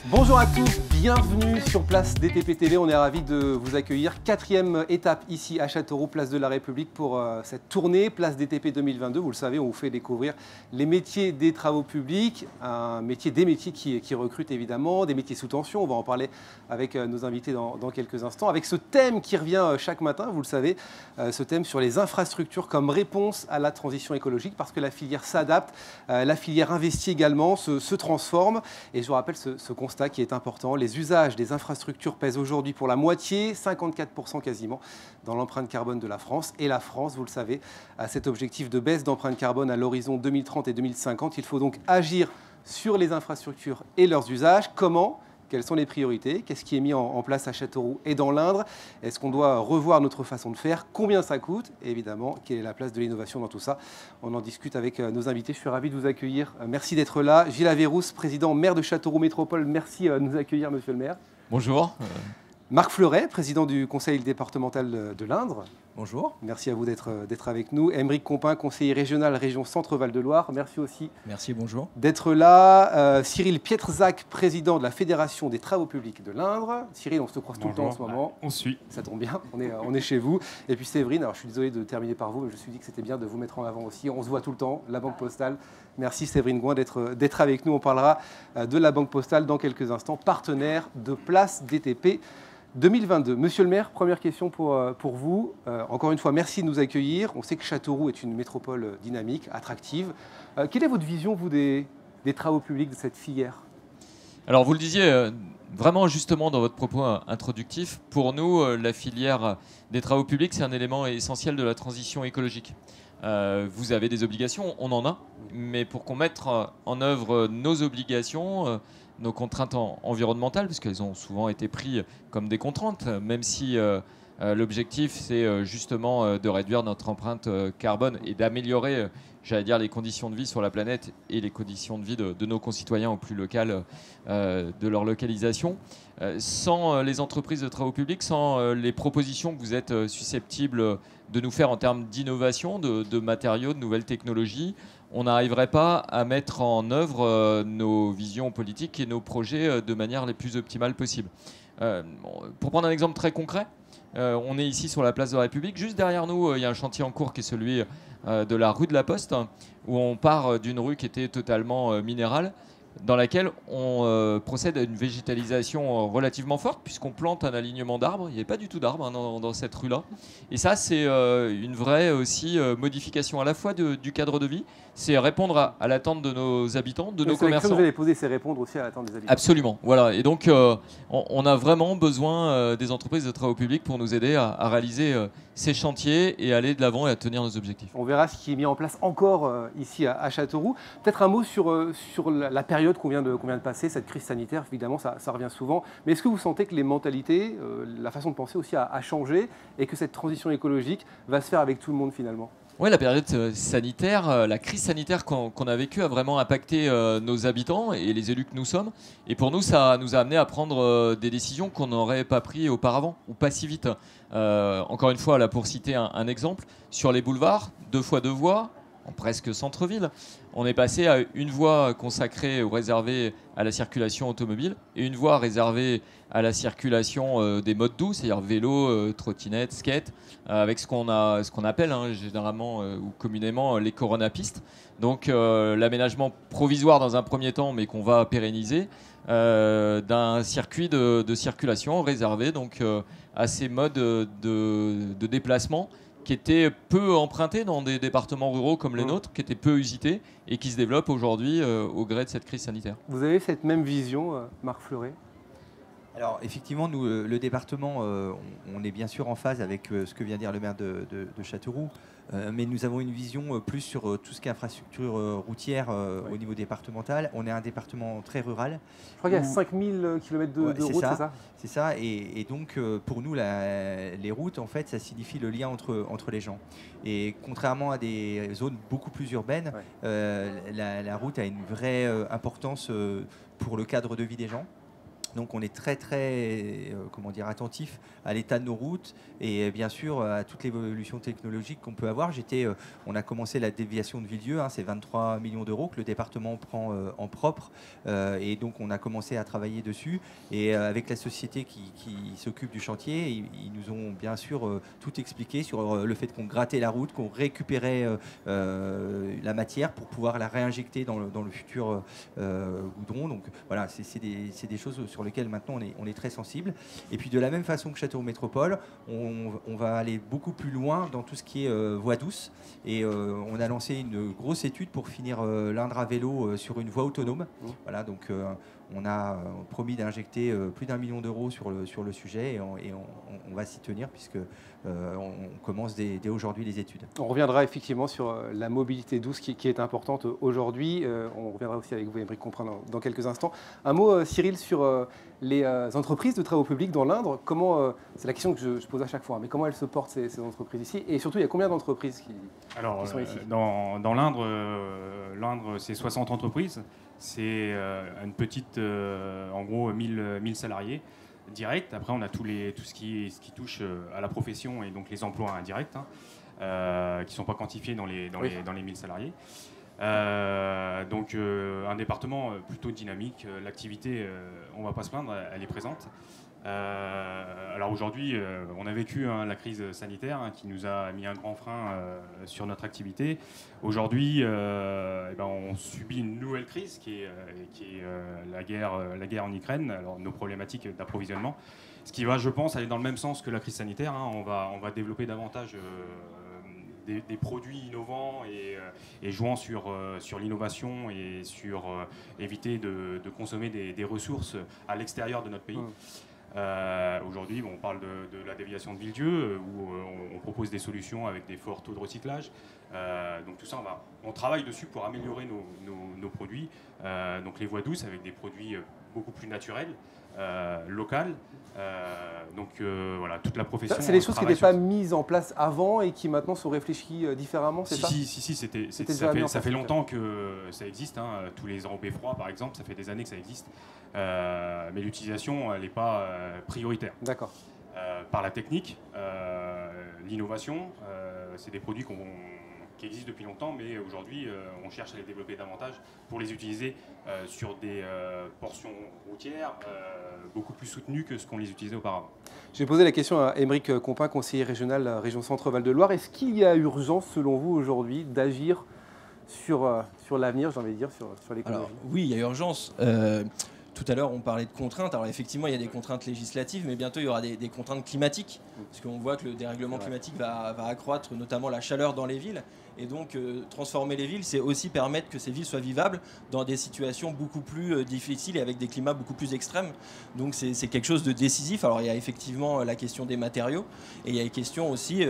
Bonjour à tous, bienvenue sur Place DTP TV. On est ravis de vous accueillir. Quatrième étape ici à Châteauroux, Place de la République pour cette tournée Place DTP 2022. Vous le savez, on vous fait découvrir les métiers des travaux publics, des métiers qui recrutent évidemment, des métiers sous tension. On va en parler avec nos invités dans quelques instants. Avec ce thème qui revient chaque matin, vous le savez, ce thème sur les infrastructures comme réponse à la transition écologique parce que la filière s'adapte, la filière investit également, se transforme. Et je vous rappelle ce constat qui est important. Les usages des infrastructures pèsent aujourd'hui pour la moitié, 54% quasiment, dans l'empreinte carbone de la France. Et la France, vous le savez, a cet objectif de baisse d'empreinte carbone à l'horizon 2030 et 2050. Il faut donc agir sur les infrastructures et leurs usages. Comment ? Quelles sont les priorités? Qu'est-ce qui est mis en place à Châteauroux et dans l'Indre? Est-ce qu'on doit revoir notre façon de faire? Combien ça coûte? Et évidemment, quelle est la place de l'innovation dans tout ça? On en discute avec nos invités. Je suis ravi de vous accueillir. Merci d'être là. Gilles Averrousse, président, maire de Châteauroux Métropole. Merci de nous accueillir, monsieur le maire. Bonjour. Marc Fleuret, président du conseil départemental de l'Indre. Bonjour. Merci à vous d'être avec nous. Aymeric Compin, conseiller régional région Centre-Val de Loire. Merci aussi. Merci, bonjour. D'être là. Cyril Pietrzac, président de la Fédération des travaux publics de l'Indre. Cyril, on se croise tout le temps en ce moment. On suit. Ça tombe bien, on est chez vous. Et puis Séverine, alors je suis désolé de terminer par vous, mais je me suis dit que c'était bien de vous mettre en avant aussi. On se voit tout le temps, la Banque Postale. Merci Séverine Gouin d'être avec nous. On parlera de la Banque Postale dans quelques instants, partenaire de Place DTP 2022. Monsieur le maire, première question pour vous. Encore une fois, merci de nous accueillir. On sait que Châteauroux est une métropole dynamique, attractive. Quelle est votre vision, vous, des travaux publics de cette filière? Alors, vous le disiez vraiment justement dans votre propos introductif, pour nous, la filière des travaux publics, c'est un élément essentiel de la transition écologique. Vous avez des obligations, on en a, mais pour qu'on mette en œuvre nos obligations, nos contraintes environnementales, parce qu'elles ont souvent été prises comme des contraintes, même si l'objectif, c'est justement de réduire notre empreinte carbone et d'améliorer, j'allais dire, les conditions de vie sur la planète et les conditions de vie de nos concitoyens au plus local de leur localisation. Sans les entreprises de travaux publics, sans les propositions que vous êtes susceptibles de nous faire en termes d'innovation, de matériaux, de nouvelles technologies, on n'arriverait pas à mettre en œuvre nos visions politiques et nos projets de manière les plus optimales possible. Pour prendre un exemple très concret, on est ici sur la place de la République. Juste derrière nous, il y a un chantier en cours qui est celui de la rue de la Poste, où on part d'une rue qui était totalement minérale, dans laquelle on procède à une végétalisation relativement forte, puisqu'on plante un alignement d'arbres. Il n'y avait pas du tout d'arbres dans cette rue-là. Et ça, c'est une vraie aussi modification à la fois du cadre de vie. C'est répondre à l'attente de nos habitants, de nos commerçants. Que vous allez poser, c'est répondre aussi à l'attente des habitants. Absolument. Voilà. Et donc, on a vraiment besoin des entreprises de travaux publics pour nous aider à réaliser ces chantiers et aller de l'avant et à tenir nos objectifs. On verra ce qui est mis en place encore ici à Châteauroux. Peut-être un mot sur la période qu'on vient de passer, cette crise sanitaire. Évidemment, ça revient souvent. Mais est-ce que vous sentez que les mentalités, la façon de penser aussi a changé et que cette transition écologique va se faire avec tout le monde finalement? Oui, la période sanitaire, la crise sanitaire qu'on a vécue a vraiment impacté nos habitants et les élus que nous sommes. Et pour nous, ça nous a amené à prendre des décisions qu'on n'aurait pas prises auparavant, ou pas si vite. Encore une fois, là, pour citer un exemple, sur les boulevards, 2 fois 2 voies, en presque centre-ville, on est passé à une voie consacrée ou réservée à la circulation automobile et une voie réservée à la circulation des modes doux, c'est-à-dire vélo, trottinette, skate, avec ce qu'on appelle généralement ou communément les coronapistes. Donc l'aménagement provisoire dans un premier temps, mais qu'on va pérenniser, d'un circuit de circulation réservé donc, à ces modes de déplacement qui étaient peu empruntés dans des départements ruraux comme les nôtres, qui étaient peu usités et qui se développent aujourd'hui au gré de cette crise sanitaire. Vous avez cette même vision, Marc Fleuret? Alors effectivement, nous, le département, on est bien sûr en phase avec ce que vient de dire le maire de Châteauroux, mais nous avons une vision plus sur tout ce qui est infrastructure routière au niveau départemental. On est un département très rural. Je crois qu'il y a 5000 km de route, c'est ça? C'est ça, et donc pour nous, les routes, en fait, ça signifie le lien entre les gens. Et contrairement à des zones beaucoup plus urbaines, la route a une vraie importance pour le cadre de vie des gens. Donc on est très comment dire, attentif à l'état de nos routes et bien sûr à toute l'évolution technologique qu'on peut avoir. On a commencé la déviation de Villedieu, c'est 23 millions d'euros que le département prend en propre et donc on a commencé à travailler dessus et avec la société qui s'occupe du chantier, ils nous ont bien sûr tout expliqué sur le fait qu'on grattait la route, qu'on récupérait la matière pour pouvoir la réinjecter dans le futur goudron. Donc voilà, c'est des choses sur lesquelles maintenant on est très sensible. Et puis de la même façon que Châteauroux Métropole, on va aller beaucoup plus loin dans tout ce qui est voie douce. Et on a lancé une grosse étude pour finir l'Indre à vélo sur une voie autonome. Voilà, donc on a promis d'injecter plus d'1 million d'euros sur le sujet et on va s'y tenir puisque on commence dès aujourd'hui les études. On reviendra effectivement sur la mobilité douce qui est importante aujourd'hui. On reviendra aussi avec vous, Aymeric Comprain, dans quelques instants. Un mot, Cyril, sur les entreprises de travaux publics dans l'Indre. C'est la question que je pose à chaque fois, mais comment elles se portent ces entreprises ici? Et surtout, il y a combien d'entreprises qui sont ici? Dans l'Indre, c'est 60 entreprises. C'est une petite, en gros, 1000 salariés directs. Après, on a tout ce qui touche à la profession et donc les emplois indirects, qui ne sont pas quantifiés dans les 1000 salariés. Donc un département plutôt dynamique. L'activité, on ne va pas se plaindre, elle est présente. Alors aujourd'hui, on a vécu la crise sanitaire qui nous a mis un grand frein sur notre activité. Aujourd'hui, on subit une nouvelle crise qui est la guerre en Ukraine, alors nos problématiques d'approvisionnement. Ce qui va, je pense, aller dans le même sens que la crise sanitaire. On va développer davantage des produits innovants et jouant sur l'innovation et sur éviter de consommer des ressources à l'extérieur de notre pays. Aujourd'hui, on parle de la déviation de Villedieu où on propose des solutions avec des forts taux de recyclage. Donc tout ça, on travaille dessus pour améliorer nos produits. Donc les voies douces avec des produits beaucoup plus naturels, locales. Voilà, toute la profession. C'est des choses qui n'étaient pas mises en place avant et qui maintenant sont réfléchies différemment, c'est ça? Si, ça fait longtemps que ça existe. Tous les enrobés froids, par exemple, ça fait des années que ça existe. Mais l'utilisation, elle n'est pas prioritaire. D'accord. Par la technique, l'innovation, c'est des produits qui existent depuis longtemps, mais aujourd'hui, on cherche à les développer davantage pour les utiliser sur des portions routières beaucoup plus soutenues que ce qu'on les utilisait auparavant. J'ai posé la question à Aymeric Comprain, conseiller régional région Centre-Val de Loire. Est-ce qu'il y a urgence, selon vous, aujourd'hui, d'agir sur l'avenir, j'ai envie de dire, sur l'écologie? Oui, il y a urgence. Tout à l'heure, on parlait de contraintes. Alors effectivement, il y a des contraintes législatives, mais bientôt, il y aura des contraintes climatiques. Parce qu'on voit que le dérèglement climatique va accroître notamment la chaleur dans les villes. Et donc, transformer les villes, c'est aussi permettre que ces villes soient vivables dans des situations beaucoup plus difficiles et avec des climats beaucoup plus extrêmes. Donc, c'est quelque chose de décisif. Alors, il y a effectivement la question des matériaux et il y a la question aussi,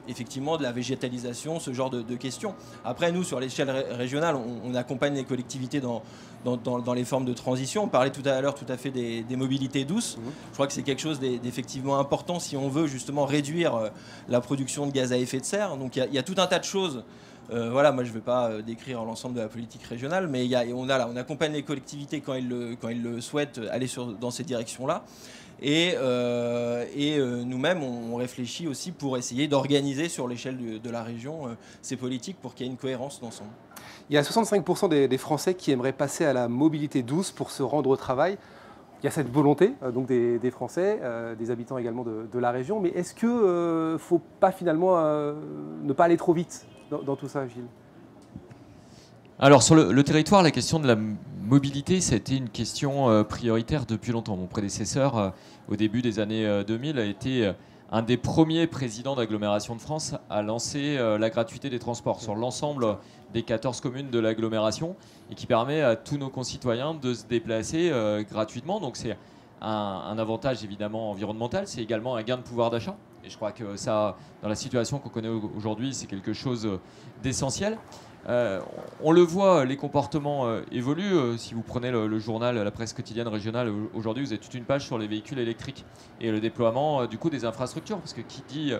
effectivement, de la végétalisation, ce genre de questions. Après, nous, sur l'échelle régionale, on accompagne les collectivités dans les formes de transition. On parlait tout à l'heure tout à fait des mobilités douces. Je crois que c'est quelque chose d'effectivement important si on veut justement réduire la production de gaz à effet de serre. Donc il y a tout un tas de choses. Voilà, moi je ne vais pas décrire l'ensemble de la politique régionale, mais on accompagne les collectivités quand ils le souhaitent aller dans ces directions-là. Et nous-mêmes, on réfléchit aussi pour essayer d'organiser sur l'échelle de la région ces politiques pour qu'il y ait une cohérence d'ensemble. Il y a 65% des Français qui aimeraient passer à la mobilité douce pour se rendre au travail. Il y a cette volonté donc des Français, des habitants également de la région. Mais est-ce qu'il ne faut pas finalement ne pas aller trop vite dans tout ça, Gilles? Alors sur le territoire, la question de la mobilité, ça a été une question prioritaire depuis longtemps. Mon prédécesseur, au début des années 2000, a été un des premiers présidents d'agglomération de France à lancer la gratuité des transports sur l'ensemble des 14 communes de l'agglomération et qui permet à tous nos concitoyens de se déplacer gratuitement. Donc c'est un avantage évidemment environnemental, c'est également un gain de pouvoir d'achat. Et je crois que ça, dans la situation qu'on connaît aujourd'hui, c'est quelque chose d'essentiel. On le voit, les comportements évoluent. Si vous prenez le journal, la presse quotidienne régionale, aujourd'hui, vous avez toute une page sur les véhicules électriques et le déploiement du coup des infrastructures. Parce que qui dit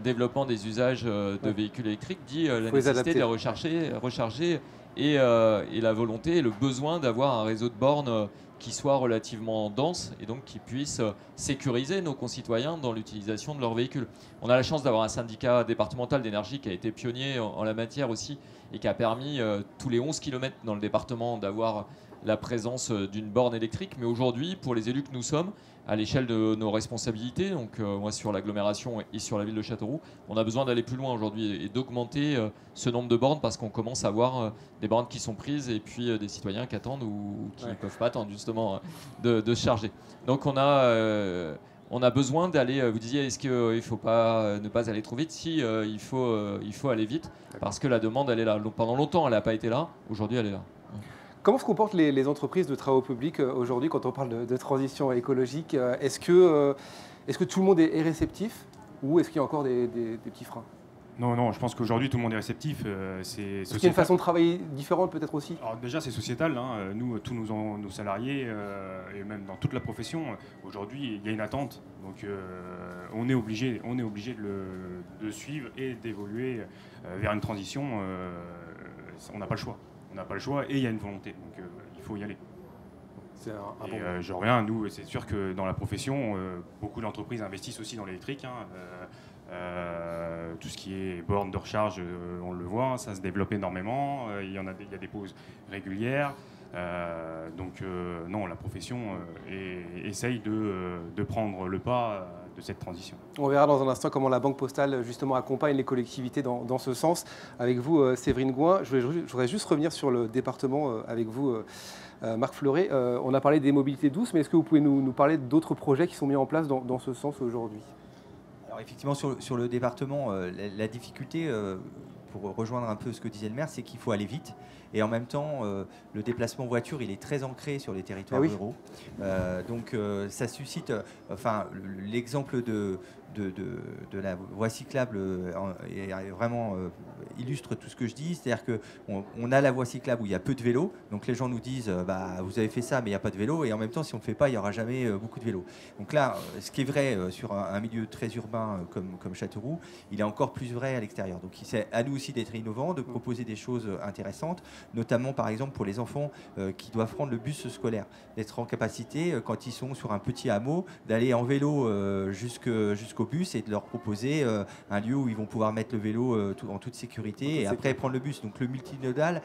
développement des usages de véhicules électriques dit la Faut les nécessité adapter. de les recharger et la volonté et le besoin d'avoir un réseau de bornes qui soit relativement dense et donc qui puisse sécuriser nos concitoyens dans l'utilisation de leurs véhicules. On a la chance d'avoir un syndicat départemental d'énergie qui a été pionnier en la matière aussi et qui a permis tous les 11 km dans le département d'avoir la présence d'une borne électrique. Mais aujourd'hui, pour les élus que nous sommes, à l'échelle de nos responsabilités, donc moi sur l'agglomération et sur la ville de Châteauroux, on a besoin d'aller plus loin aujourd'hui et d'augmenter ce nombre de bornes parce qu'on commence à avoir des bornes qui sont prises et puis des citoyens qui attendent ou qui ne peuvent pas attendre justement de se charger. Donc on a besoin d'aller, vous disiez, est-ce qu'il ne faut pas ne pas aller trop vite? Si, il faut aller vite parce que la demande, elle est là. Pendant longtemps, elle n'a pas été là. Aujourd'hui, elle est là. Comment se comportent les entreprises de travaux publics aujourd'hui quand on parle de transition écologique? Est-ce que tout le monde est réceptif ou est-ce qu'il y a encore des petits freins? Non, je pense qu'aujourd'hui tout le monde est réceptif. Est-ce qu'il y a une façon de travailler différente peut-être aussi? Alors déjà c'est sociétal, hein. Nous, tous nos salariés et même dans toute la profession, aujourd'hui il y a une attente. Donc on est obligé de suivre et d'évoluer vers une transition. On n'a pas le choix. On n'a pas le choix et il y a une volonté. Donc il faut y aller. C'est un Et bon... j'en reviens, nous, c'est sûr que dans la profession, beaucoup d'entreprises investissent aussi dans l'électrique. Tout ce qui est bornes de recharge, on le voit, ça se développe énormément. Il y a des pauses régulières. Non, la profession essaye de prendre le pas de cette transition. On verra dans un instant comment la Banque Postale justement accompagne les collectivités dans ce sens. Avec vous, Séverine Gouin, je voudrais juste revenir sur le département avec vous, Marc Fleuret. On a parlé des mobilités douces, mais est-ce que vous pouvez nous parler d'autres projets qui sont mis en place dans ce sens aujourd'hui? Alors effectivement, sur le département, la difficulté, pour rejoindre un peu ce que disait le maire, c'est qu'il faut aller vite. Et en même temps, le déplacement voiture, il est très ancré sur les territoires ruraux. Donc ça suscite, l'exemple de la voie cyclable vraiment illustre tout ce que je dis. C'est-à-dire qu'on a la voie cyclable où il y a peu de vélos. Donc les gens nous disent, vous avez fait ça, mais il n'y a pas de vélos. Et en même temps, si on ne le fait pas, il n'y aura jamais beaucoup de vélos. Donc là, ce qui est vrai sur un milieu très urbain comme Châteauroux, il est encore plus vrai à l'extérieur. Donc c'est à nous aussi d'être innovants, de proposer des choses intéressantes, notamment par exemple pour les enfants qui doivent prendre le bus scolaire, d'être en capacité, quand ils sont sur un petit hameau, d'aller en vélo jusqu'au bus et de leur proposer un lieu où ils vont pouvoir mettre le vélo en toute sécurité et après prendre le bus. Donc le multimodal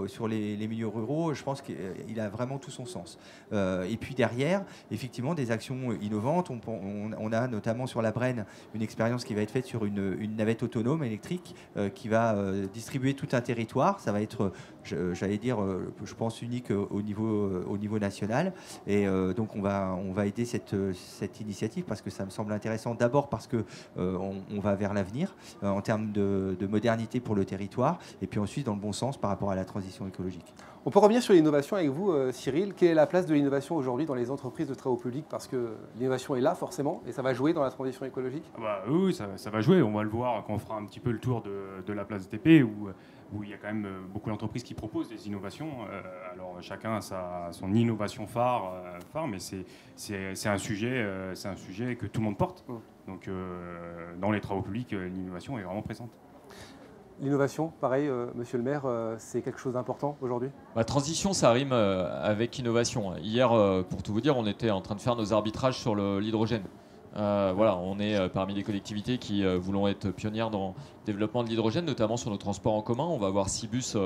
sur les milieux ruraux, je pense qu'il a vraiment tout son sens. Et puis derrière, effectivement, des actions innovantes. On a notamment sur la Brenne une expérience qui va être faite sur une navette autonome électrique qui va distribuer tout un territoire. Ça va être, j'allais dire, je pense unique au niveau national. Et donc on va aider cette initiative parce que ça me semble intéressant. D'abord parce que on va vers l'avenir en termes de modernité pour le territoire, et puis ensuite dans le bon sens par rapport à la transition écologique. On peut revenir sur l'innovation avec vous, Cyril. Quelle est la place de l'innovation aujourd'hui dans les entreprises de travaux publics? Parce que l'innovation est là forcément et ça va jouer dans la transition écologique. Oui, ça va jouer. On va le voir quand on fera un petit peu le tour de la place DP où il y a quand même beaucoup d'entreprises qui proposent des innovations. Alors chacun a son innovation phare, mais c'est un sujet que tout le monde porte. Donc dans les travaux publics, l'innovation est vraiment présente. L'innovation, pareil, monsieur le maire, c'est quelque chose d'important aujourd'hui? Transition, ça rime avec innovation. Hier, pour tout vous dire, on était en train de faire nos arbitrages sur l'hydrogène. On est parmi les collectivités qui voulons être pionnières dans le développement de l'hydrogène, notamment sur nos transports en commun. On va avoir 6 bus,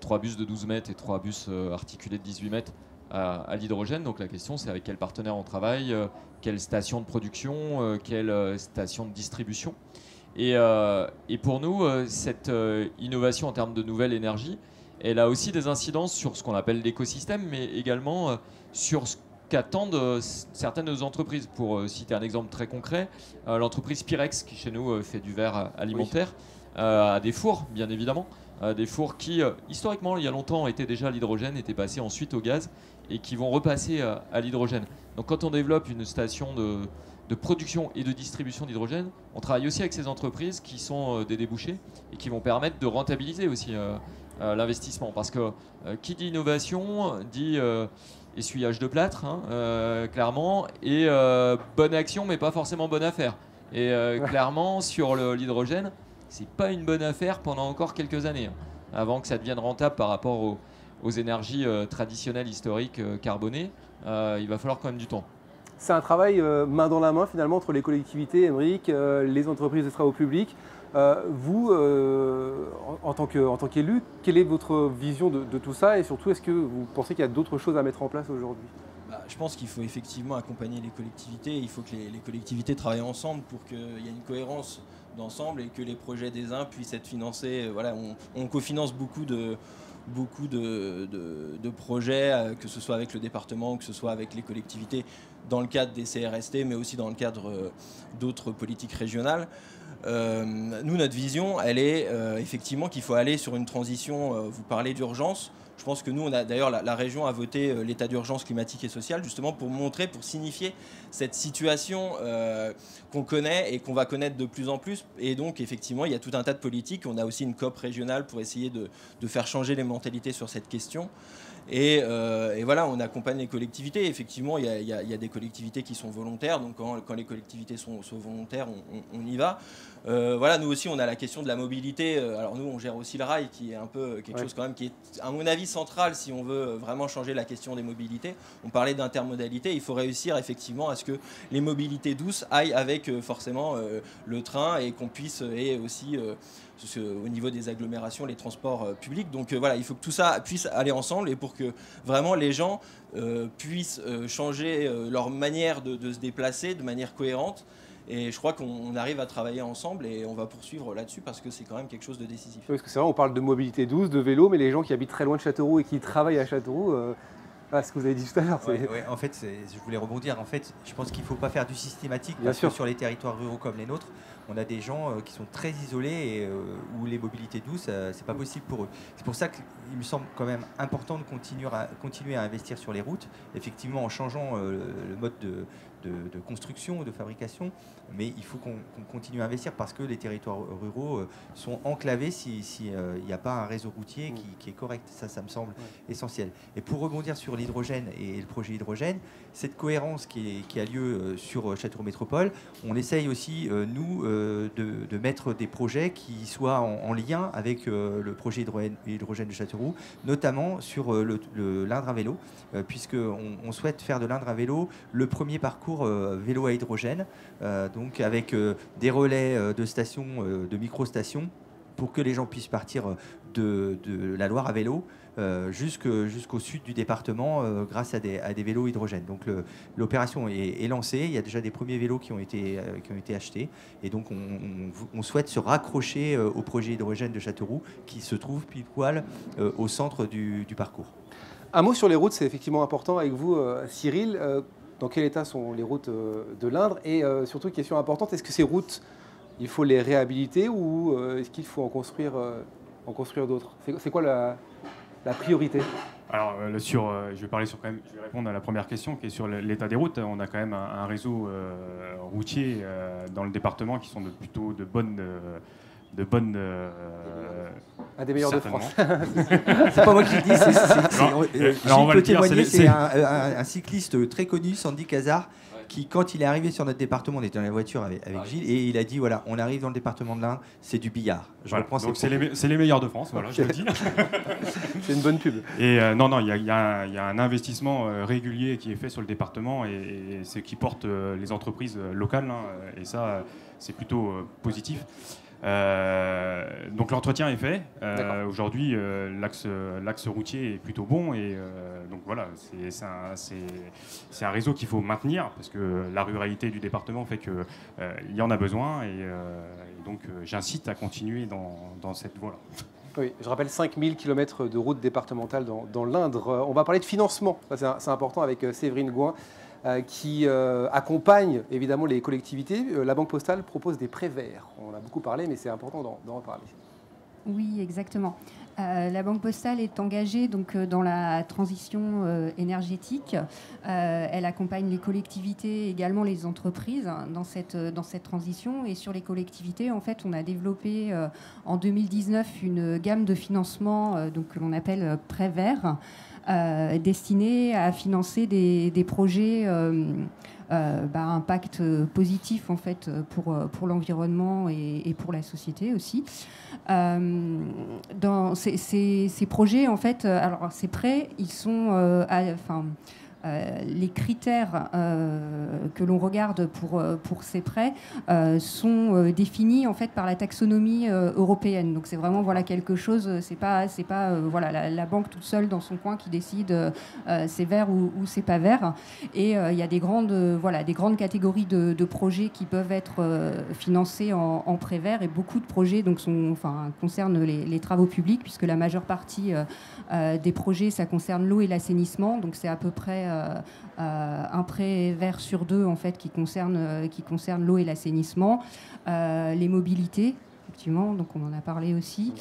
3 bus de 12 mètres et 3 bus articulés de 18 mètres à l'hydrogène. Donc la question, c'est avec quel partenaire on travaille, quelle station de production, quelle station de distribution. Et pour nous, cette innovation en termes de nouvelle énergie, elle a aussi des incidences sur ce qu'on appelle l'écosystème, mais également sur ce qu'attendent certaines entreprises. Pour citer un exemple très concret, l'entreprise Pyrex, qui chez nous fait du verre alimentaire, a des fours, bien évidemment, des fours qui, historiquement, il y a longtemps, étaient déjà à l'hydrogène, étaient passés ensuite au gaz, et qui vont repasser à l'hydrogène. Donc quand on développe une station de production et de distribution d'hydrogène, on travaille aussi avec ces entreprises qui sont des débouchés et qui vont permettre de rentabiliser aussi l'investissement. Parce que qui dit innovation dit essuyage de plâtre, clairement, et bonne action mais pas forcément bonne affaire. Et clairement, sur l'hydrogène, c'est pas une bonne affaire pendant encore quelques années, hein, avant que ça devienne rentable par rapport aux énergies traditionnelles, historiques, carbonées. Il va falloir quand même du temps. C'est un travail main dans la main finalement entre les collectivités, Émeric, les entreprises de travaux publics. Vous, en tant qu'élu, quelle est votre vision de tout ça et surtout, est-ce que vous pensez qu'il y a d'autres choses à mettre en place aujourd'hui ? Je pense qu'il faut effectivement accompagner les collectivités. Il faut que les collectivités travaillent ensemble pour qu'il y ait une cohérence d'ensemble et que les projets des uns puissent être financés. Voilà, on cofinance beaucoup de projets, que ce soit avec le département, que ce soit avec les collectivités, dans le cadre des CRST, mais aussi dans le cadre d'autres politiques régionales. Nous, notre vision, elle est effectivement qu'il faut aller sur une transition. Vous parlez d'urgence. Je pense que nous, d'ailleurs, la région a voté l'état d'urgence climatique et sociale, justement pour montrer, pour signifier cette situation qu'on connaît et qu'on va connaître de plus en plus. Et donc, effectivement, il y a tout un tas de politiques. On a aussi une COP régionale pour essayer de faire changer les mentalités sur cette question. Et voilà, on accompagne les collectivités. Effectivement, il y a des collectivités qui sont volontaires. Donc, quand les collectivités sont volontaires, on y va. Voilà, nous aussi, on a la question de la mobilité. Alors nous, on gère aussi le rail, qui est un peu quelque chose quand même qui est, à mon avis, central si on veut vraiment changer la question des mobilités. On parlait d'intermodalité. Il faut réussir effectivement à ce que les mobilités douces aillent avec forcément le train et qu'on puisse, et aussi au niveau des agglomérations, les transports publics. Donc voilà, il faut que tout ça puisse aller ensemble et pour que vraiment les gens puissent changer leur manière de se déplacer de manière cohérente. Et je crois qu'on arrive à travailler ensemble et on va poursuivre là-dessus parce que c'est quand même quelque chose de décisif. Oui, parce que c'est vrai, on parle de mobilité douce, de vélo, mais les gens qui habitent très loin de Châteauroux et qui travaillent à Châteauroux, ce que vous avez dit tout à l'heure. Ouais, en fait, je voulais rebondir. En fait, je pense qu'il ne faut pas faire du systématique Bien parce sûr. que sur les territoires ruraux comme les nôtres, on a des gens qui sont très isolés et où les mobilités douces, c'est pas possible pour eux. C'est pour ça qu'il me semble quand même important de continuer à investir sur les routes, effectivement en changeant le mode de construction, de fabrication, mais il faut qu'on continue à investir parce que les territoires ruraux sont enclavés s'il n'y a pas un réseau routier qui est correct. Ça me semble essentiel. Et pour rebondir sur l'hydrogène et le projet hydrogène, cette cohérence qui a lieu sur Châteauroux Métropole, on essaye aussi, nous, de mettre des projets qui soient en lien avec le projet hydrogène de Châteauroux, notamment sur l'Indre à vélo, puisqu'on souhaite faire de l'Indre à vélo le premier parcours vélo à hydrogène, donc avec des relais de stations, de micro-stations, pour que les gens puissent partir de la Loire à vélo jusqu'au sud du département grâce à des vélos hydrogène. Donc l'opération est lancée, il y a déjà des premiers vélos qui ont été achetés et donc on souhaite se raccrocher au projet hydrogène de Châteauroux qui se trouve pile poil au centre du parcours. Un mot sur les routes, c'est effectivement important avec vous, Cyril. Dans quel état sont les routes de l'Indre? Et surtout, une question importante, est-ce que ces routes, il faut les réhabiliter ou est-ce qu'il faut en construire d'autres? C'est quoi la priorité? Alors, je vais répondre à la première question qui est sur l'état des routes. On a quand même un réseau routier dans le département qui sont plutôt de bonnes un des meilleurs de France. C'est pas moi qui le dis, je peux témoigner, c'est un cycliste très connu, Sandy Cazard, qui, quand il est arrivé sur notre département, on était dans la voiture avec Gilles, et il a dit, voilà, on arrive dans le département de l'Indre, c'est du billard. Donc c'est les meilleurs de France, voilà, je le dis. C'est une bonne pub. Et non, il y a un investissement régulier qui est fait sur le département, et c'est qui porte les entreprises locales, et ça, c'est plutôt positif. Donc l'entretien est fait. Aujourd'hui, l'axe routier est plutôt bon et donc voilà, c'est un réseau qu'il faut maintenir parce que la ruralité du département fait que il y en a besoin et donc j'incite à continuer dans cette voie-là. Oui, je rappelle 5000 km de route départementale dans l'Indre. On va parler de financement, c'est important avec Séverine Gouin. Qui accompagne évidemment les collectivités. La Banque Postale propose des prêts verts. On en a beaucoup parlé, mais c'est important d'en reparler. Oui, exactement. La Banque Postale est engagée donc, dans la transition énergétique. Elle accompagne les collectivités, également les entreprises dans cette transition. Et sur les collectivités, en fait, on a développé en 2019 une gamme de financement que l'on appelle prêts verts. Destinés à financer des projets impact positif en fait pour l'environnement et pour la société aussi. Dans ces projets, en fait, alors ces prêts, ils sont les critères que l'on regarde pour ces prêts sont définis en fait par la taxonomie européenne. Donc c'est vraiment quelque chose. C'est pas la banque toute seule dans son coin qui décide c'est vert ou c'est pas vert. Et il y a des grandes catégories de projets qui peuvent être financés en prêt vert, et beaucoup de projets concernent les travaux publics, puisque la majeure partie des projets ça concerne l'eau et l'assainissement. Donc c'est à peu près un prêt vert sur 2 en fait qui concerne l'eau et l'assainissement, les mobilités effectivement, donc on en a parlé aussi,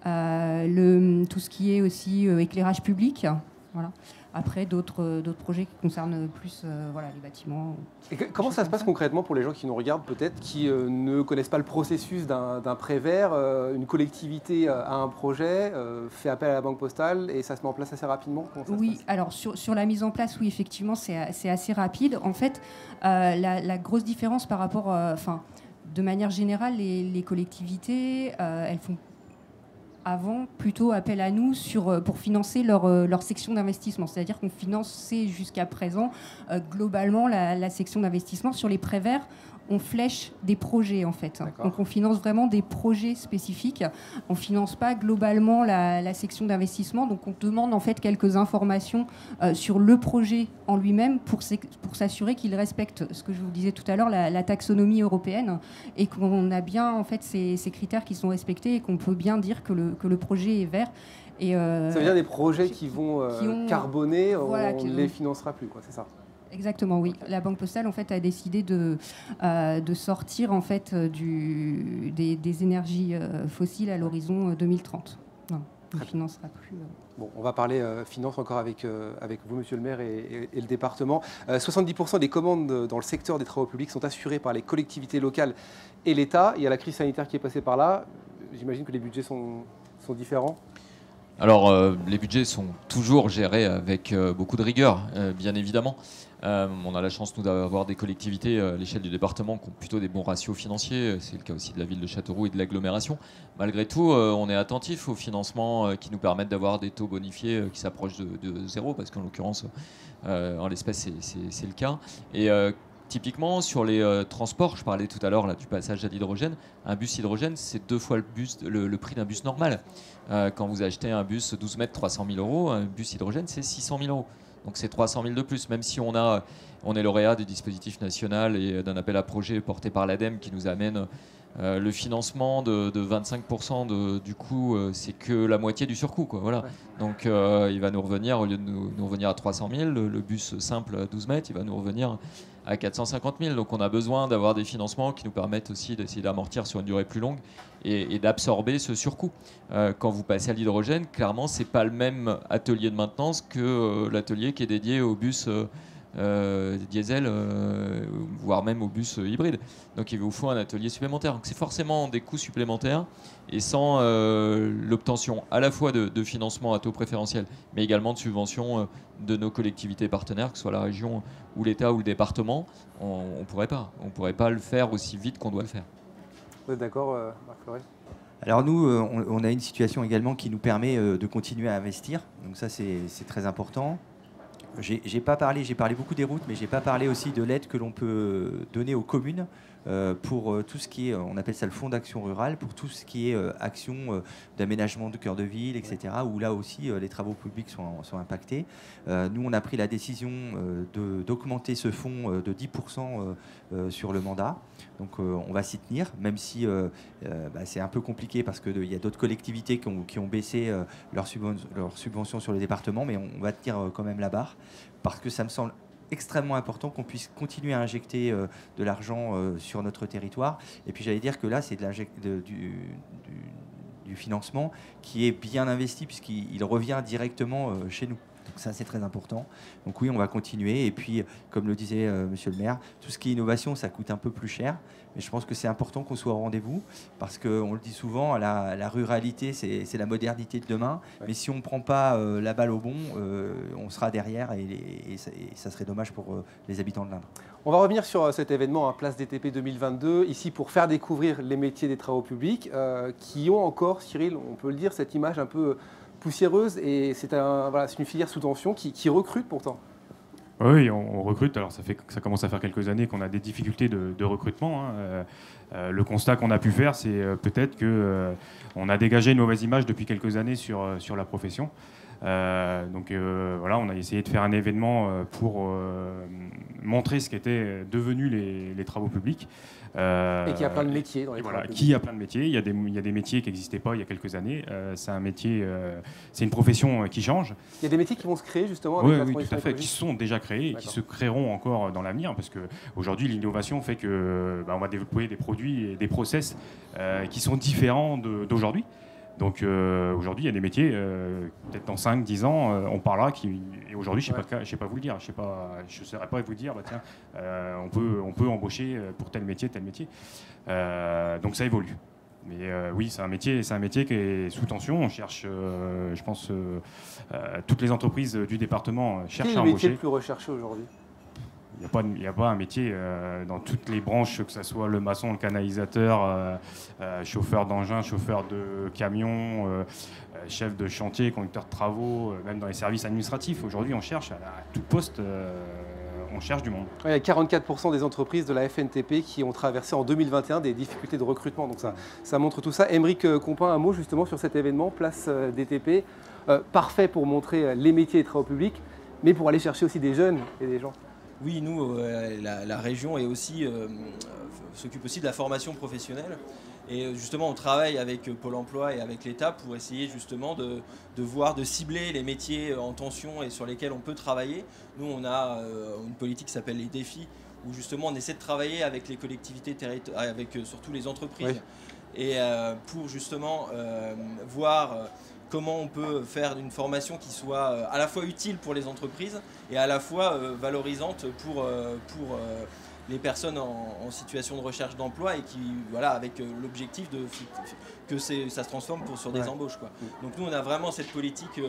tout ce qui est aussi éclairage public, voilà. Après, d'autres projets qui concernent plus les bâtiments. Et comment ça se passe concrètement pour les gens qui nous regardent, peut-être, qui ne connaissent pas le processus d'un prêt vert? Une collectivité a un projet, fait appel à la Banque Postale et ça se met en place assez rapidement? Oui, alors sur la mise en place, oui, effectivement, c'est assez rapide. En fait, la grosse différence par rapport... de manière générale, les collectivités, elles font avant plutôt appel à nous pour financer leur section d'investissement. C'est-à-dire qu'on finançait jusqu'à présent globalement la section d'investissement. Sur les prêts verts, on flèche des projets en fait. Donc on finance vraiment des projets spécifiques. On ne finance pas globalement la section d'investissement. Donc on demande en fait quelques informations sur le projet en lui-même pour s'assurer qu'il respecte ce que je vous disais tout à l'heure, la taxonomie européenne, et qu'on a bien en fait ces critères qui sont respectés et qu'on peut bien dire que le projet est vert. Et, ça veut dire des projets qui vont carboner, on ne les financera plus, quoi, c'est ça? Exactement, oui. La Banque Postale en fait a décidé de sortir en fait des énergies fossiles à l'horizon 2030. Non, on ne financera plus. Bon, on va parler finance encore avec vous, Monsieur le maire, et le département. 70% des commandes dans le secteur des travaux publics sont assurées par les collectivités locales et l'État. Il y a la crise sanitaire qui est passée par là. J'imagine que les budgets sont différents. Alors, les budgets sont toujours gérés avec beaucoup de rigueur, bien évidemment. On a la chance, nous, d'avoir des collectivités à l'échelle du département qui ont plutôt des bons ratios financiers. C'est le cas aussi de la ville de Châteauroux et de l'agglomération. Malgré tout, on est attentif aux financements qui nous permettent d'avoir des taux bonifiés qui s'approchent de zéro, parce qu'en l'occurrence, en l'espèce, c'est le cas. Et typiquement, sur les transports, je parlais tout à l'heure du passage à l'hydrogène. Un bus hydrogène, c'est 2 fois le prix d'un bus normal. Quand vous achetez un bus 12 mètres, 300 000 euros, un bus hydrogène, c'est 600 000 euros. Donc c'est 300 000 de plus, même si on est lauréat du dispositif national et d'un appel à projet porté par l'ADEME qui nous amène le financement de 25% du coût, c'est que la moitié du surcoût, quoi, voilà. Ouais. Donc il va nous revenir, au lieu de nous revenir à 300 000, le bus simple à 12 mètres, il va nous revenir à 450 000. Donc on a besoin d'avoir des financements qui nous permettent aussi d'essayer d'amortir sur une durée plus longue et d'absorber ce surcoût. Quand vous passez à l'hydrogène, clairement, c'est pas le même atelier de maintenance que l'atelier qui est dédié au bus diesel, voire même au bus hybride. Donc il vous faut un atelier supplémentaire. Donc c'est forcément des coûts supplémentaires, et sans l'obtention à la fois de financement à taux préférentiel, mais également de subventions de nos collectivités partenaires, que ce soit la région ou l'État ou le département, on ne pourrait pas. On ne pourrait pas le faire aussi vite qu'on doit le faire. Vous êtes d'accord, Marc Fleuret ? Alors nous, on a une situation également qui nous permet de continuer à investir. Donc ça, c'est très important. J'ai parlé beaucoup des routes, mais j'ai pas parlé aussi de l'aide que l'on peut donner aux communes pour tout ce qui est, on appelle ça le fonds d'action rurale, pour tout ce qui est action d'aménagement de cœur de ville, etc., où là aussi les travaux publics sont impactés. Nous, on a pris la décision d'augmenter ce fonds de 10% sur le mandat. Donc on va s'y tenir, même si c'est un peu compliqué parce qu'il y a d'autres collectivités qui ont baissé leurs subventions sur le département, mais on va tenir quand même la barre, parce que ça me semble extrêmement important qu'on puisse continuer à injecter de l'argent sur notre territoire. Et puis j'allais dire que là, c'est du financement qui est bien investi, puisqu'il revient directement chez nous. Donc ça, c'est très important. Donc oui, on va continuer. Et puis, comme le disait Monsieur le maire, tout ce qui est innovation, ça coûte un peu plus cher. Mais je pense que c'est important qu'on soit au rendez-vous parce qu'on le dit souvent, la ruralité, c'est la modernité de demain. Ouais. Mais si on ne prend pas la balle au bon, on sera derrière et ça serait dommage pour les habitants de l'Indre. On va revenir sur cet événement à Place DTP 2022, ici pour faire découvrir les métiers des travaux publics qui ont encore, Cyril, on peut le dire, cette image un peu poussiéreuse et c'est une filière sous tension qui recrute pourtant. Oui, on recrute. Alors ça commence à faire quelques années qu'on a des difficultés de recrutement. Le constat qu'on a pu faire, c'est peut-être qu'on a dégagé une mauvaise image depuis quelques années sur la profession. Voilà, on a essayé de faire un événement pour montrer ce qu'étaient devenus les travaux publics. Et qui a plein de métiers dans les travaux publics. Qui a plein de métiers. Il y a des métiers qui n'existaient pas il y a quelques années. C'est un métier, c'est une profession qui change. Il y a des métiers qui vont se créer justement avec la transition tout à fait, qui sont déjà créés et qui se créeront encore dans l'avenir parce qu'aujourd'hui l'innovation fait que on va développer des produits et des process qui sont différents d'aujourd'hui. Donc aujourd'hui, il y a des métiers, peut-être dans 5-10 ans, on parlera et aujourd'hui, je ne sais pas vous le dire, je ne saurais pas vous dire, tiens, on peut embaucher pour tel métier. Donc ça évolue. Mais oui, c'est un métier qui est sous tension. On cherche, je pense, toutes les entreprises du département cherchent à embaucher. Quel est le métier le plus recherché aujourd'hui ? Il n'y a pas un métier dans toutes les branches, que ce soit le maçon, le canalisateur, chauffeur d'engin, chauffeur de camion, chef de chantier, conducteur de travaux, même dans les services administratifs. Aujourd'hui, on cherche à tout poste, on cherche du monde. Il y a 44% des entreprises de la FNTP qui ont traversé en 2021 des difficultés de recrutement. Donc ça montre tout ça. Aymeric Compin, un mot justement sur cet événement, Place DTP, parfait pour montrer les métiers et travaux publics, mais pour aller chercher aussi des jeunes et des gens. Oui, nous, la région s'occupe aussi de la formation professionnelle. Et justement, on travaille avec Pôle emploi et avec l'État pour essayer justement de cibler les métiers en tension et sur lesquels on peut travailler. Nous, on a une politique qui s'appelle les défis, où justement on essaie de travailler avec les collectivités territoriales, avec surtout les entreprises, et pour justement voir comment on peut faire une formation qui soit à la fois utile pour les entreprises et à la fois valorisante pour les personnes en situation de recherche d'emploi et qui, voilà, avec l'objectif que ça se transforme sur des embauches, quoi. Donc nous, on a vraiment cette politique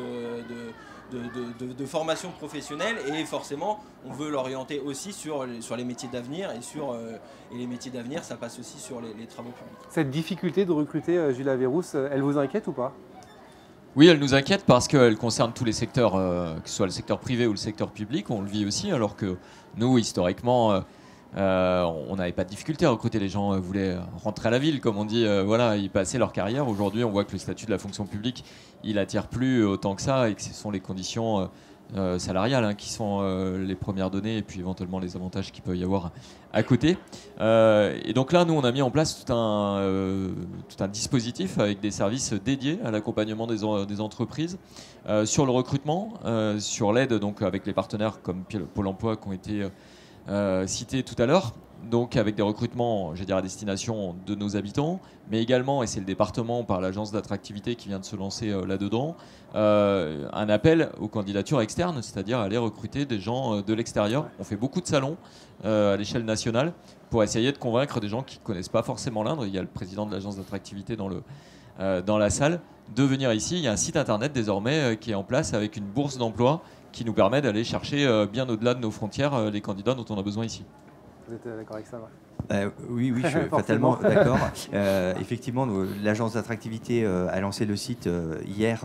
de formation professionnelle et forcément, on veut l'orienter aussi sur les métiers d'avenir et les métiers d'avenir, ça passe aussi sur les travaux publics. Cette difficulté de recruter, Jules Averrousse, elle vous inquiète ou pas ? Oui, elle nous inquiète parce qu'elle concerne tous les secteurs, que ce soit le secteur privé ou le secteur public. On le vit aussi, alors que nous, historiquement, on n'avait pas de difficulté à recruter. Les gens voulaient rentrer à la ville, comme on dit, ils passaient leur carrière. Aujourd'hui, on voit que le statut de la fonction publique, il attire plus autant que ça et que ce sont les conditions salariales qui sont les premières données et puis éventuellement les avantages qu'il peut y avoir à côté. Et donc là, nous, on a mis en place tout un dispositif avec des services dédiés à l'accompagnement des entreprises sur le recrutement, sur l'aide donc avec les partenaires comme Pôle emploi qui ont été cités tout à l'heure. Donc avec des recrutements, à destination de nos habitants, mais également, et c'est le département par l'agence d'attractivité qui vient de se lancer là-dedans, un appel aux candidatures externes, c'est-à-dire aller recruter des gens de l'extérieur. On fait beaucoup de salons à l'échelle nationale pour essayer de convaincre des gens qui ne connaissent pas forcément l'Indre. Il y a le président de l'agence d'attractivité dans la salle, de venir ici. Il y a un site internet désormais qui est en place avec une bourse d'emploi qui nous permet d'aller chercher bien au-delà de nos frontières les candidats dont on a besoin ici. Vous êtes d'accord avec ça, Oui, je suis totalement d'accord. Effectivement, l'agence d'attractivité a lancé le site hier,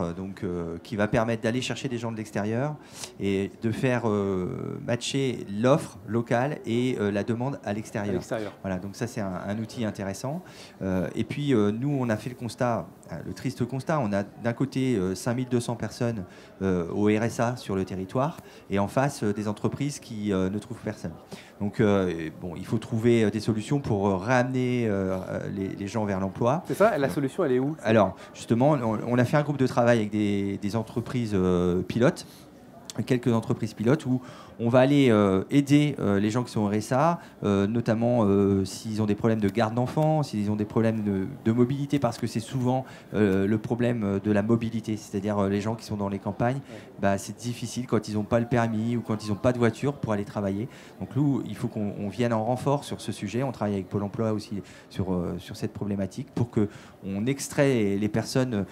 qui va permettre d'aller chercher des gens de l'extérieur et de faire matcher l'offre locale et la demande à l'extérieur. Voilà, donc ça c'est un outil intéressant. Et puis nous, on a fait le constat, le triste constat, on a d'un côté 5200 personnes au RSA sur le territoire et en face des entreprises qui ne trouvent personne. Donc il faut trouver des solutions pour ramener les gens vers l'emploi. C'est ça, la solution elle est où ? Alors justement, on a fait un groupe de travail avec des entreprises pilotes, quelques entreprises pilotes où On va aller aider les gens qui sont au RSA, notamment s'ils ont des problèmes de garde d'enfants, s'ils ont des problèmes de mobilité, parce que c'est souvent le problème de la mobilité, c'est-à-dire les gens qui sont dans les campagnes, c'est difficile quand ils n'ont pas le permis ou quand ils n'ont pas de voiture pour aller travailler. Donc nous, il faut qu'on vienne en renfort sur ce sujet. On travaille avec Pôle emploi aussi sur cette problématique pour qu'on extrait les personnes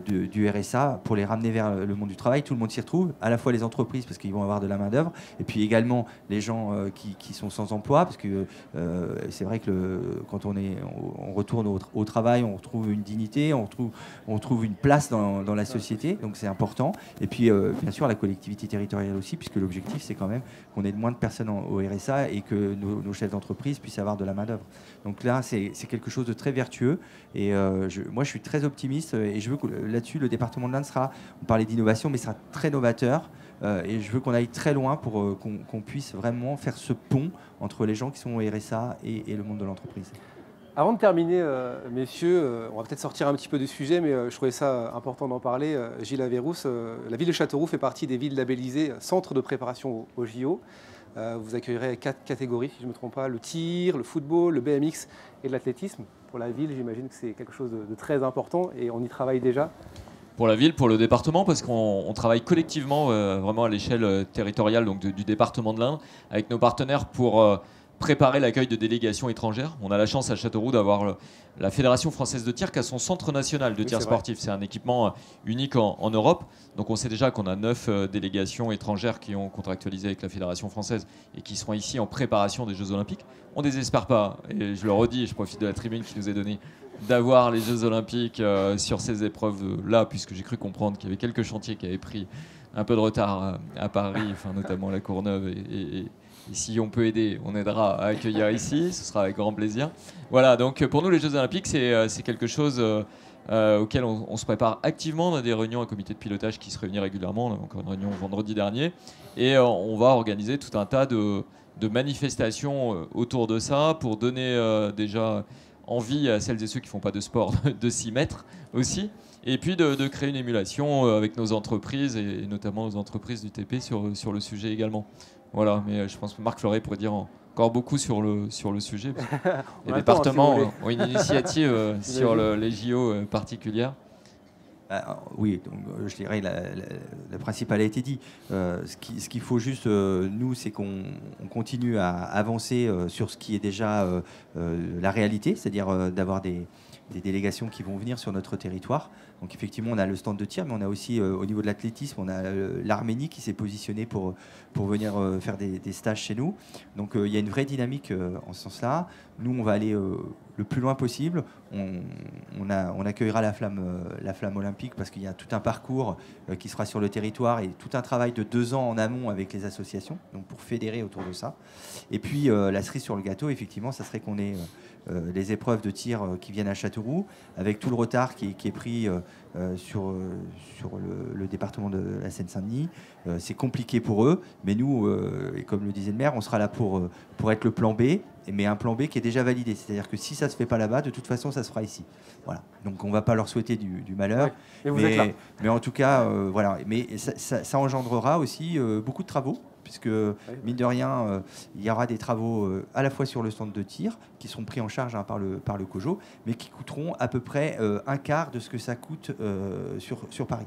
du RSA pour les ramener vers le monde du travail. Tout le monde s'y retrouve, à la fois les entreprises parce qu'ils vont avoir de la main-d'œuvre, et puis également les gens qui sont sans emploi, parce que c'est vrai que quand on retourne au travail, on retrouve une dignité, on trouve une place dans la société, donc c'est important. Et puis bien sûr la collectivité territoriale aussi, puisque l'objectif c'est quand même qu'on ait moins de personnes au RSA et que nos chefs d'entreprise puissent avoir de la main-d'œuvre. Donc là c'est quelque chose de très vertueux, et moi je suis très optimiste, et je veux que là-dessus le département de l'Indre on parlait d'innovation, mais sera très novateur. Et je veux qu'on aille très loin pour qu'on puisse vraiment faire ce pont entre les gens qui sont au RSA et le monde de l'entreprise. Avant de terminer, messieurs, on va peut-être sortir un petit peu du sujet, mais je trouvais ça important d'en parler. Gilles Averrousse, la ville de Châteauroux fait partie des villes labellisées centre de préparation au JO. Vous accueillerez 4 catégories, si je ne me trompe pas, le tir, le football, le BMX et l'athlétisme. Pour la ville, j'imagine que c'est quelque chose de très important et on y travaille déjà. Pour la ville, pour le département, parce qu'on travaille collectivement, vraiment à l'échelle territoriale donc du département de l'Indre, avec nos partenaires pour préparer l'accueil de délégations étrangères. On a la chance à Châteauroux d'avoir la Fédération française de tir qui a son centre national de tir sportif. C'est un équipement unique en Europe. Donc on sait déjà qu'on a 9 délégations étrangères qui ont contractualisé avec la Fédération française et qui seront ici en préparation des Jeux Olympiques. On ne désespère pas, et je le redis, je profite de la tribune qui nous est donnée, d'avoir les Jeux Olympiques sur ces épreuves-là, puisque j'ai cru comprendre qu'il y avait quelques chantiers qui avaient pris un peu de retard à Paris, enfin, notamment la Courneuve. Et si on peut aider, on aidera à accueillir ici, ce sera avec grand plaisir. Voilà, donc pour nous, les Jeux Olympiques, c'est quelque chose auquel on se prépare activement. On a des réunions à comité de pilotage qui se réunissent régulièrement. On a encore une réunion vendredi dernier. Et on va organiser tout un tas de manifestations autour de ça pour donner déjà envie à celles et ceux qui ne font pas de sport de s'y mettre aussi, et puis de créer une émulation avec nos entreprises et notamment nos entreprises du TP sur le sujet également. Voilà, mais je pense que Marc Fleuret pourrait dire encore beaucoup sur le sujet. Les départements ont une initiative sur les JO particulière. Oui, donc, je dirais le principal a été dit. Ce qu'il faut juste, nous, c'est qu'on continue à avancer sur ce qui est déjà la réalité, c'est-à-dire d'avoir des délégations qui vont venir sur notre territoire. Donc effectivement, on a le stand de tir, mais on a aussi, au niveau de l'athlétisme, on a l'Arménie qui s'est positionnée pour venir faire des stages chez nous. Donc il y a une vraie dynamique en ce sens-là. Nous, on va aller le plus loin possible. On accueillera la flamme olympique parce qu'il y a tout un parcours qui sera sur le territoire et tout un travail de 2 ans en amont avec les associations, donc pour fédérer autour de ça. Et puis la cerise sur le gâteau, effectivement, ça serait qu'on ait les épreuves de tir qui viennent à Châteauroux, avec tout le retard qui est pris sur le département de la Seine-Saint-Denis. C'est compliqué pour eux, mais nous, et comme le disait le maire, on sera là pour être le plan B, mais un plan B qui est déjà validé. C'est-à-dire que si ça ne se fait pas là-bas, de toute façon, ça se fera ici. Voilà. Donc on ne va pas leur souhaiter du malheur. Ouais, mais en tout cas, voilà. Mais ça engendrera aussi beaucoup de travaux, puisque mine de rien, il y aura des travaux à la fois sur le stand de tir, qui seront pris en charge par le COJO, mais qui coûteront à peu près un quart de ce que ça coûte sur Paris.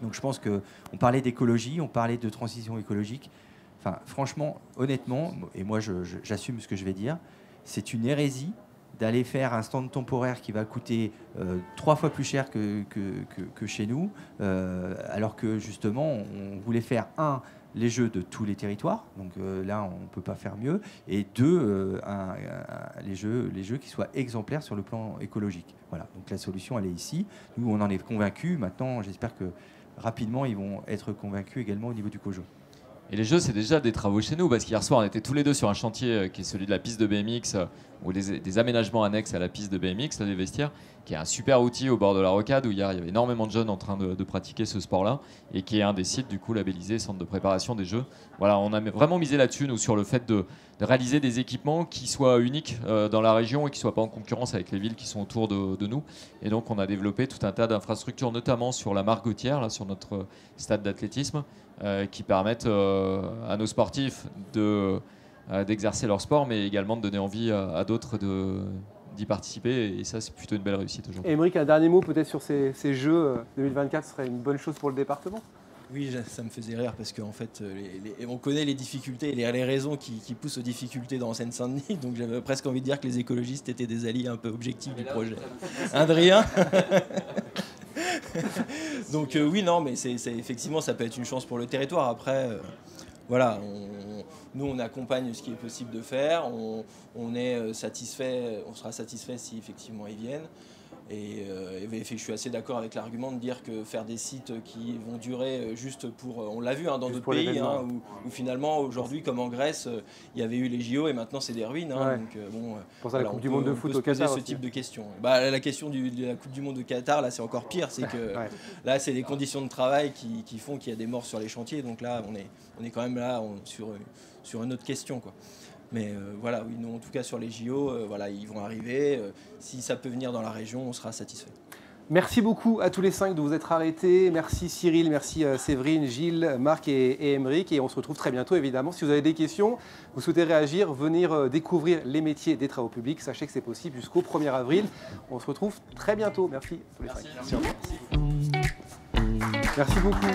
Donc je pense qu'on parlait d'écologie, on parlait de transition écologique. Enfin, franchement, honnêtement, et moi j'assume ce que je vais dire, c'est une hérésie d'aller faire un stand temporaire qui va coûter 3 fois plus cher que chez nous, alors que justement on voulait faire les jeux de tous les territoires, donc là on ne peut pas faire mieux, et 2, les jeux qui soient exemplaires sur le plan écologique. Voilà, donc la solution elle est ici, nous on en est convaincus, maintenant j'espère que rapidement ils vont être convaincus également au niveau du COJO. Et les jeux, c'est déjà des travaux chez nous, parce qu'hier soir, on était tous les deux sur un chantier qui est celui de la piste de BMX, ou des aménagements annexes à la piste de BMX, là, des vestiaires, qui est un super outil au bord de la rocade où il y avait énormément de jeunes en train de pratiquer ce sport-là et qui est un des sites du coup labellisés centre de préparation des Jeux. Voilà, on a vraiment misé là-dessus nous sur le fait de réaliser des équipements qui soient uniques dans la région et qui ne soient pas en concurrence avec les villes qui sont autour de nous. Et donc on a développé tout un tas d'infrastructures, notamment sur la Mare Gautière, là, sur notre stade d'athlétisme, qui permettent à nos sportifs d'exercer leur sport, mais également de donner envie à d'autres d'y participer. Et ça, c'est plutôt une belle réussite aujourd'hui. Émeric, un dernier mot peut-être sur ces Jeux 2024 serait une bonne chose pour le département? Oui, ça me faisait rire parce qu'en fait, on connaît les difficultés et les raisons qui poussent aux difficultés dans Seine-Saint-Denis. Donc j'avais presque envie de dire que les écologistes étaient des alliés un peu objectifs du projet. Adrien. Donc oui, non, mais effectivement, ça peut être une chance pour le territoire. Après, voilà, nous, on accompagne ce qui est possible de faire. On est satisfait, on sera satisfait si effectivement ils viennent. Et je suis assez d'accord avec l'argument de dire que faire des sites qui vont durer juste pour... On l'a vu dans d'autres pays, où finalement, aujourd'hui, comme en Grèce, il y avait eu les JO et maintenant c'est des ruines. Ouais. Donc, pour ça, la Coupe du Monde de foot au Qatar poser ce type de questions. La question de la Coupe du Monde de Qatar, là, c'est encore pire. C'est que là, c'est les conditions de travail qui font qu'il y a des morts sur les chantiers. Donc là, on est quand même là sur une autre question, quoi. Mais voilà, oui, nous, en tout cas sur les JO, ils vont arriver. Si ça peut venir dans la région, on sera satisfait. Merci beaucoup à tous les 5 de vous être arrêtés. Merci Cyril, merci Séverine, Gilles, Marc et Émeric. Et on se retrouve très bientôt, évidemment. Si vous avez des questions, vous souhaitez réagir, venir découvrir les métiers des travaux publics. Sachez que c'est possible jusqu'au 1er avril. On se retrouve très bientôt. Merci à tous les 5. Merci beaucoup.